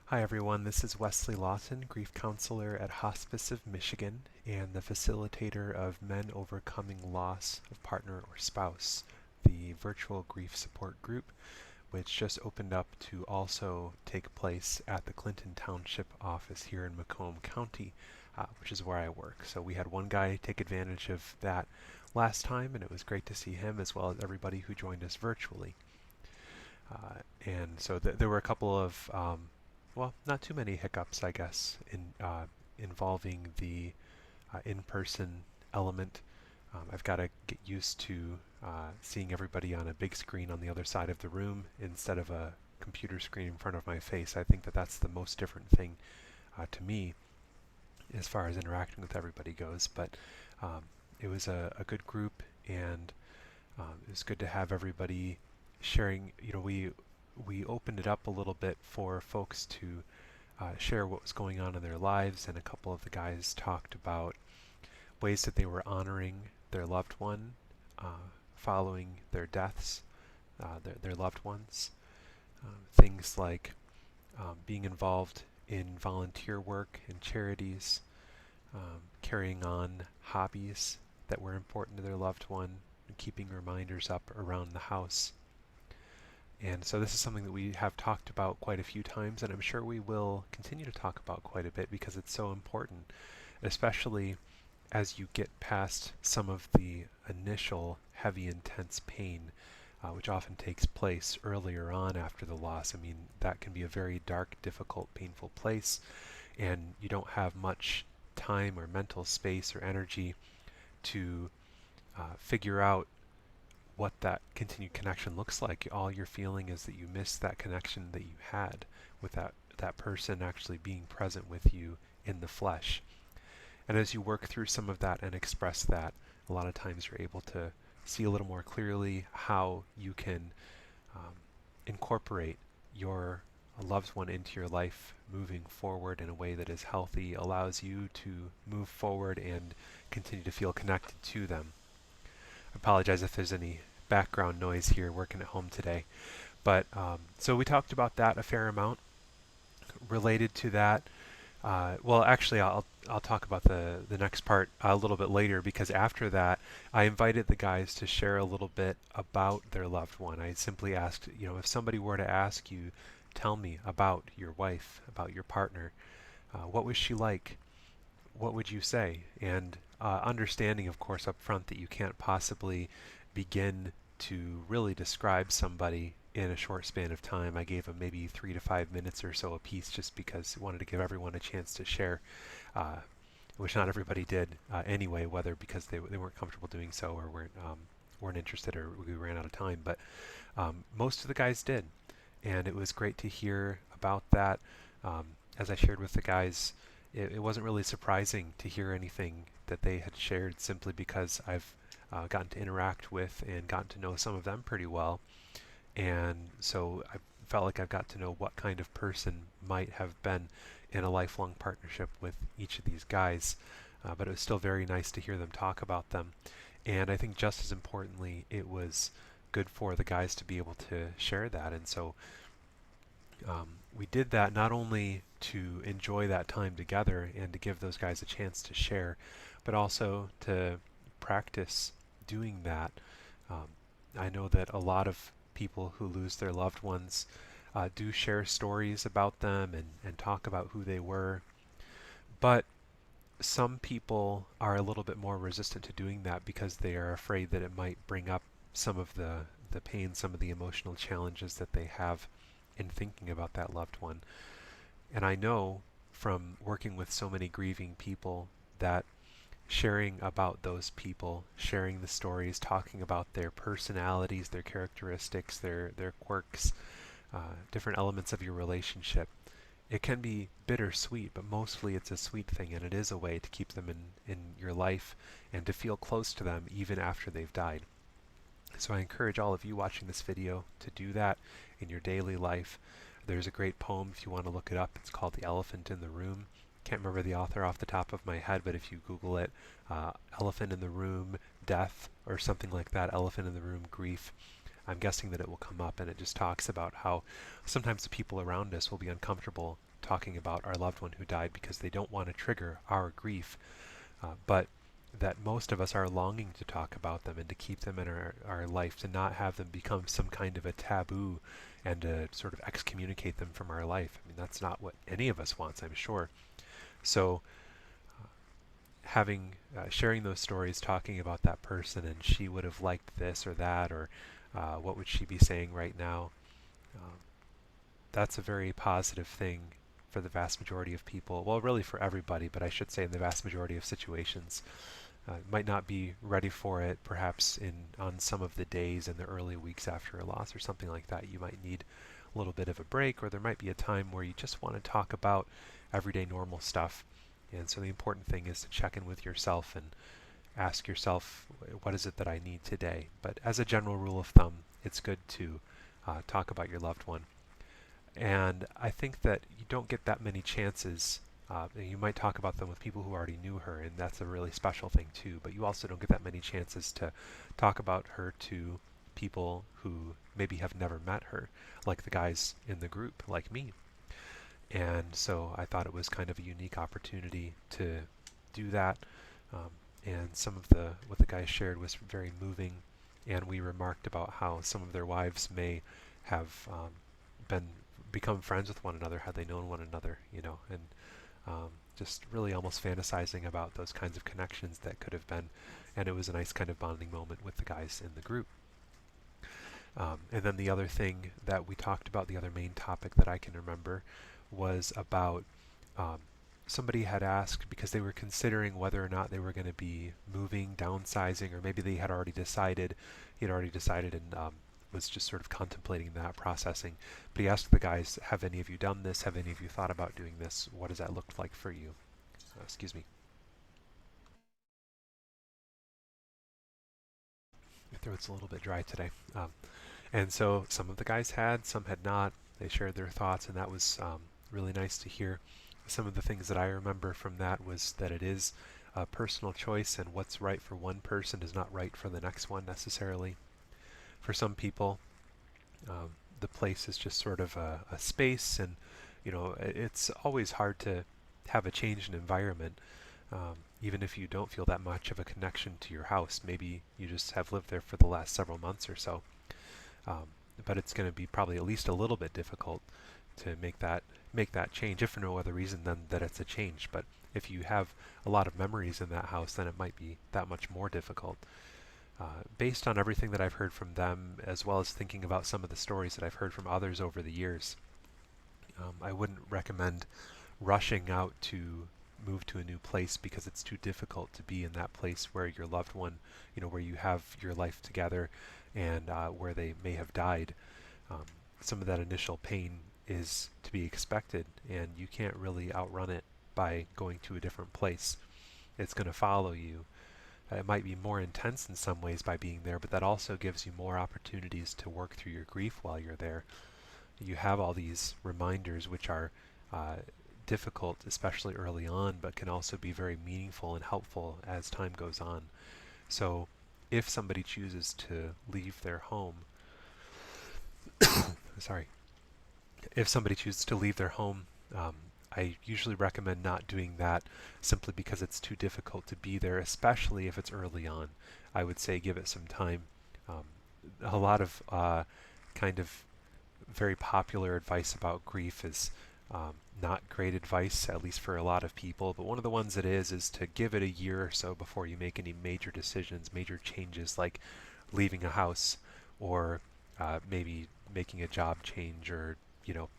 Hi everyone, this is Wesley Lawson, grief counselor at Hospice of Michigan and the facilitator of Men Overcoming Loss of Partner or Spouse, the virtual grief support group, which just opened up to also take place at the Clinton Township office here in Macomb County, which is where I work. So we had one guy take advantage of that last time, and it was great to see him as well as everybody who joined us virtually. And so there were a couple of well, not too many hiccups, I guess, involving the in-person element. I've got to get used to seeing everybody on a big screen on the other side of the room instead of a computer screen in front of my face. I think that that's the most different thing to me as far as interacting with everybody goes. But it was a good group, and it was good to have everybody sharing. We opened it up a little bit for folks to share what was going on in their lives, and a couple of the guys talked about ways that they were honoring their loved one following their deaths, their loved ones. Things like being involved in volunteer work and charities, carrying on hobbies that were important to their loved one, and keeping reminders up around the house. And so this is something that we have talked about quite a few times, and I'm sure we will continue to talk about quite a bit because it's so important, especially as you get past some of the initial heavy, intense pain, which often takes place earlier on after the loss. I mean, that can be a very dark, difficult, painful place, and you don't have much time or mental space or energy to figure out what that continued connection looks like. All you're feeling is that you missed that connection that you had with that person actually being present with you in the flesh. And as you work through some of that and express that, a lot of times you're able to see a little more clearly how you can incorporate your loved one into your life moving forward in a way that is healthy, allows you to move forward and continue to feel connected to them. I apologize if there's any background noise here working at home today. But so we talked about that a fair amount. Related to that, well, actually, I'll talk about the next part a little bit later, because after that, I invited the guys to share a little bit about their loved one. I simply asked, if somebody were to ask you, tell me about your wife, about your partner, what was she like? What would you say? And understanding, of course, up front that you can't possibly begin to really describe somebody in a short span of time. I gave them maybe 3 to 5 minutes or so a piece just because I wanted to give everyone a chance to share, which not everybody did anyway, whether because they weren't comfortable doing so or weren't interested or we ran out of time. But most of the guys did, and it was great to hear about that. As I shared with the guys, it wasn't really surprising to hear anything that they had shared, simply because I've gotten to interact with and gotten to know some of them pretty well. And so I felt like I've got to know what kind of person might have been in a lifelong partnership with each of these guys. But it was still very nice to hear them talk about them. And I think just as importantly, it was good for the guys to be able to share that. And so we did that not only to enjoy that time together and to give those guys a chance to share, but also to practice doing that. I know that a lot of people who lose their loved ones do share stories about them and talk about who they were, but some people are a little bit more resistant to doing that because they are afraid that it might bring up some of the pain, some of the emotional challenges that they have in thinking about that loved one. And I know from working with so many grieving people that sharing about those people, sharing the stories, talking about their personalities, their characteristics, their quirks, different elements of your relationship, it can be bittersweet, but mostly it's a sweet thing, and it is a way to keep them in your life and to feel close to them even after they've died. So I encourage all of you watching this video to do that in your daily life. There's a great poem if you want to look it up. It's called The Elephant in the Room. Can't remember the author off the top of my head, but if you Google it, Elephant in the Room, Death, or something like that, Elephant in the Room, Grief, I'm guessing that it will come up, and it just talks about how sometimes the people around us will be uncomfortable talking about our loved one who died because they don't want to trigger our grief, but that most of us are longing to talk about them and to keep them in our life, to not have them become some kind of a taboo and to sort of excommunicate them from our life. I mean, that's not what any of us wants, I'm sure. So having sharing those stories, talking about that person, and she would have liked this or that, or what would she be saying right now, um, that's a very positive thing for the vast majority of people. Well, really for everybody, but I should say in the vast majority of situations. Might not be ready for it perhaps on some of the days in the early weeks after a loss or something like that. You might need a little bit of a break, or there might be a time where you just want to talk about everyday normal stuff. And so the important thing is to check in with yourself and ask yourself, what is it that I need today? But as a general rule of thumb, it's good to talk about your loved one. And I think that you don't get that many chances. You might talk about them with people who already knew her, and that's a really special thing too, but you also don't get that many chances to talk about her to people who maybe have never met her, like the guys in the group, like me. And so I thought it was kind of a unique opportunity to do that. Um, and some of what the guys shared was very moving, and we remarked about how some of their wives may have been become friends with one another had they known one another, and just really almost fantasizing about those kinds of connections that could have been, and it was a nice kind of bonding moment with the guys in the group. And then the other thing that we talked about, the other main topic that I can remember, was about somebody had asked because they were considering whether or not they were going to be moving, downsizing, or maybe they had already decided, and was just sort of contemplating that, processing. But he asked the guys, have any of you done this? Have any of you thought about doing this? What does that look like for you? Excuse me. My throat's a little bit dry today. And so some of the guys had, some had not. They shared their thoughts, and that was really nice to hear. Some of the things that I remember from that was that it is a personal choice, and what's right for one person is not right for the next one necessarily. For some people, the place is just sort of a space, and it's always hard to have a change in environment, even if you don't feel that much of a connection to your house. Maybe you just have lived there for the last several months or so, but it's going to be probably at least a little bit difficult to make that change, if for no other reason than that it's a change. But if you have a lot of memories in that house, then it might be that much more difficult. Based on everything that I've heard from them, as well as thinking about some of the stories that I've heard from others over the years, I wouldn't recommend rushing out to move to a new place because it's too difficult to be in that place where your loved one, where you have your life together and where they may have died. Some of that initial pain is to be expected, and you can't really outrun it by going to a different place. It's going to follow you. It might be more intense in some ways by being there, but that also gives you more opportunities to work through your grief while you're there. You have all these reminders which are difficult, especially early on, but can also be very meaningful and helpful as time goes on. So if somebody chooses to leave their home, sorry, if somebody chooses to leave their home, I usually recommend not doing that simply because it's too difficult to be there, especially if it's early on. I would say give it some time. A lot of kind of very popular advice about grief is not great advice, at least for a lot of people, but one of the ones that is to give it a year or so before you make any major decisions, major changes like leaving a house, or maybe making a job change, or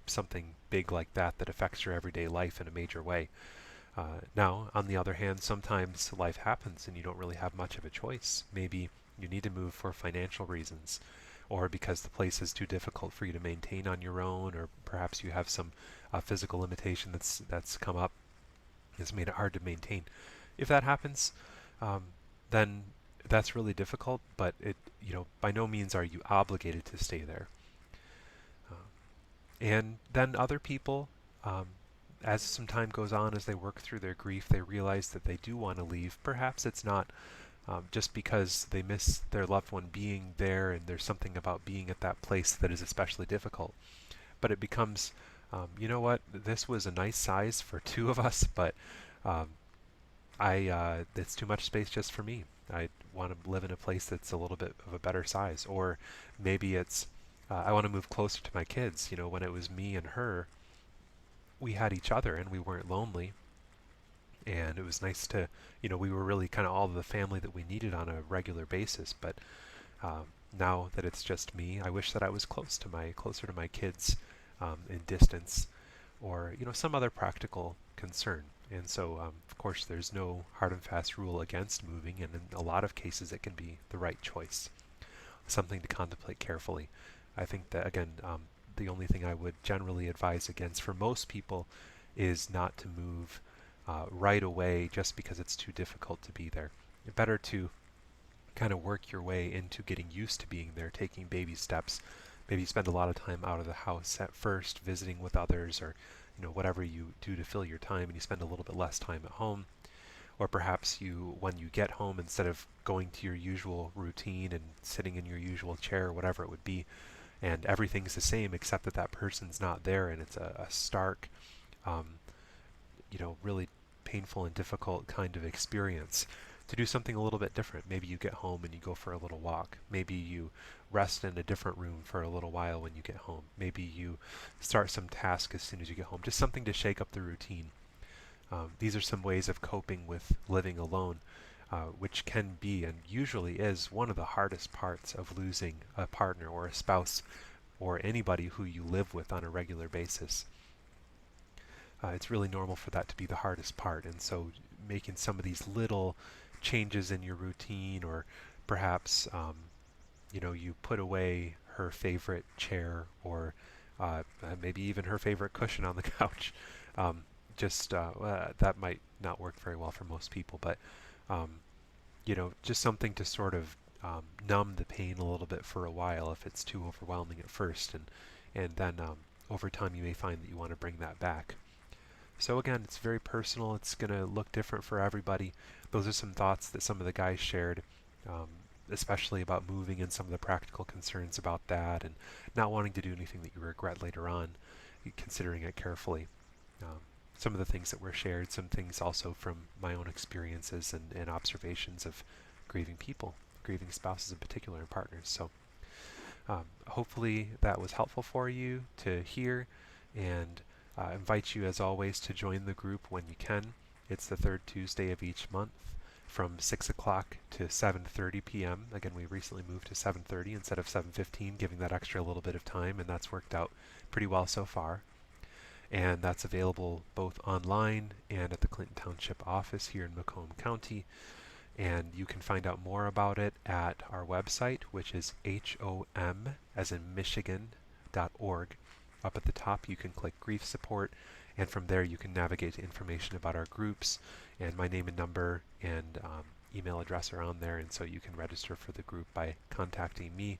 something big like that that affects your everyday life in a major way. Now, on the other hand, sometimes life happens and you don't really have much of a choice. Maybe you need to move for financial reasons, or because the place is too difficult for you to maintain on your own, or perhaps you have some physical limitation that's come up, has made it hard to maintain. If that happens, then that's really difficult, but by no means are you obligated to stay there. And then other people, as some time goes on, as they work through their grief, they realize that they do want to leave. Perhaps it's not just because they miss their loved one being there and there's something about being at that place that is especially difficult, but it becomes You know what? This was a nice size for two of us, but um, it's too much space just for me. I want to live in a place that's a little bit of a better size, or maybe it's I want to move closer to my kids. You know, when it was me and her, we had each other and we weren't lonely, and it was nice to, you know, we were really kind of all of the family that we needed on a regular basis. But um, now that it's just me, I wish that I was closer to my kids in distance, or you know, some other practical concern. And so, of course, there's no hard and fast rule against moving, and in a lot of cases, it can be the right choice, something to contemplate carefully. I think that again, the only thing I would generally advise against for most people is not to move right away just because it's too difficult to be there. Better to kind of work your way into getting used to being there, taking baby steps. Maybe spend a lot of time out of the house at first, visiting with others, or you know, whatever you do to fill your time, and you spend a little bit less time at home. Or perhaps you, when you get home, instead of going to your usual routine and sitting in your usual chair, or whatever it would be, and everything's the same except that that person's not there, and it's a stark, um, you know, really painful and difficult kind of experience, to do something a little bit different. Maybe you get home and you go for a little walk. Maybe you rest in a different room for a little while when you get home. Maybe you start some task as soon as you get home. Just something to shake up the routine. These are some ways of coping with living alone, which can be and usually is one of the hardest parts of losing a partner or a spouse or anybody who you live with on a regular basis. It's really normal for that to be the hardest part, and so making some of these little changes in your routine, or perhaps you know, you put away her favorite chair, or maybe even her favorite cushion on the couch. Um, just that might not work very well for most people, but um, you know, just something to sort of numb the pain a little bit for a while if it's too overwhelming at first, and then over time you may find that you want to bring that back. So again, it's very personal. It's going to look different for everybody. Those are some thoughts that some of the guys shared, um, especially about moving and some of the practical concerns about that, and not wanting to do anything that you regret later on, considering it carefully. Um, some of the things that were shared, some things also from my own experiences and observations of grieving people, grieving spouses in particular, and partners. So hopefully that was helpful for you to hear, and invite you as always to join the group when you can. It's the third Tuesday of each month from 6 o'clock to 7:30 p.m. Again, we recently moved to 7:30 instead of 7:15, giving that extra little bit of time, and that's worked out pretty well so far. And that's available both online and at the Clinton Township office here in Macomb County. And you can find out more about it at our website, which is HOM as in Michigan.org. Up at the top, you can click Grief Support, and from there you can navigate to information about our groups, and my name and number and email address are on there, and so you can register for the group by contacting me,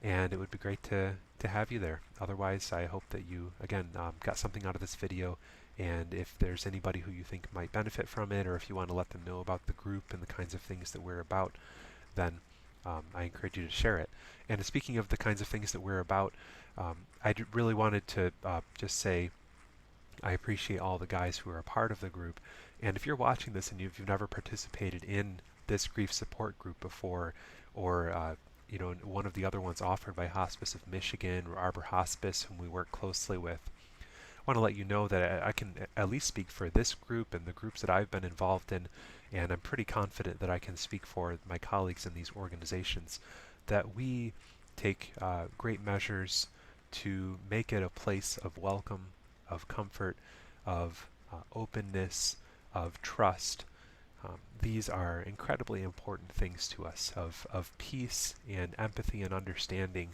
and it would be great to have you there. Otherwise, I hope that you, again, got something out of this video, and if there's anybody who you think might benefit from it, or if you want to let them know about the group and the kinds of things that we're about, then I encourage you to share it. And speaking of the kinds of things that we're about, I really wanted to just say I appreciate all the guys who are a part of the group. And if you're watching this and you've never participated in this grief support group before, or you know, one of the other ones offered by Hospice of Michigan or Arbor Hospice, whom we work closely with, I want to let you know that I can at least speak for this group and the groups that I've been involved in, and I'm pretty confident that I can speak for my colleagues in these organizations, that we take great measures to make it a place of welcome, of comfort, of openness, of trust. These are incredibly important things to us, of peace and empathy and understanding.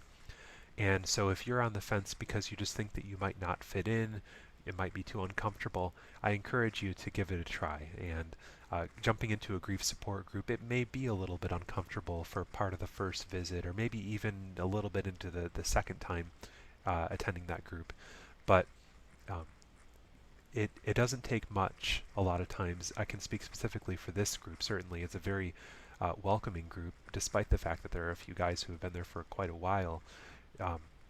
And so if you're on the fence because you just think that you might not fit in, it might be too uncomfortable, I encourage you to give it a try. And jumping into a grief support group, it may be a little bit uncomfortable for part of the first visit, or maybe even a little bit into the second time attending that group. But um, it doesn't take much a lot of times. I can speak specifically for this group. Certainly it's a very welcoming group, despite the fact that there are a few guys who have been there for quite a while.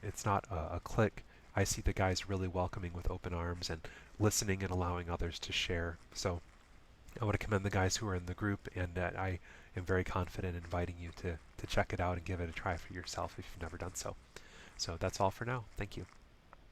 It's not a clique I see the guys really welcoming with open arms and listening and allowing others to share. So I want to commend the guys who are in the group, and I am very confident in inviting you to check it out and give it a try for yourself if you've never done so. So that's all for now. Thank you.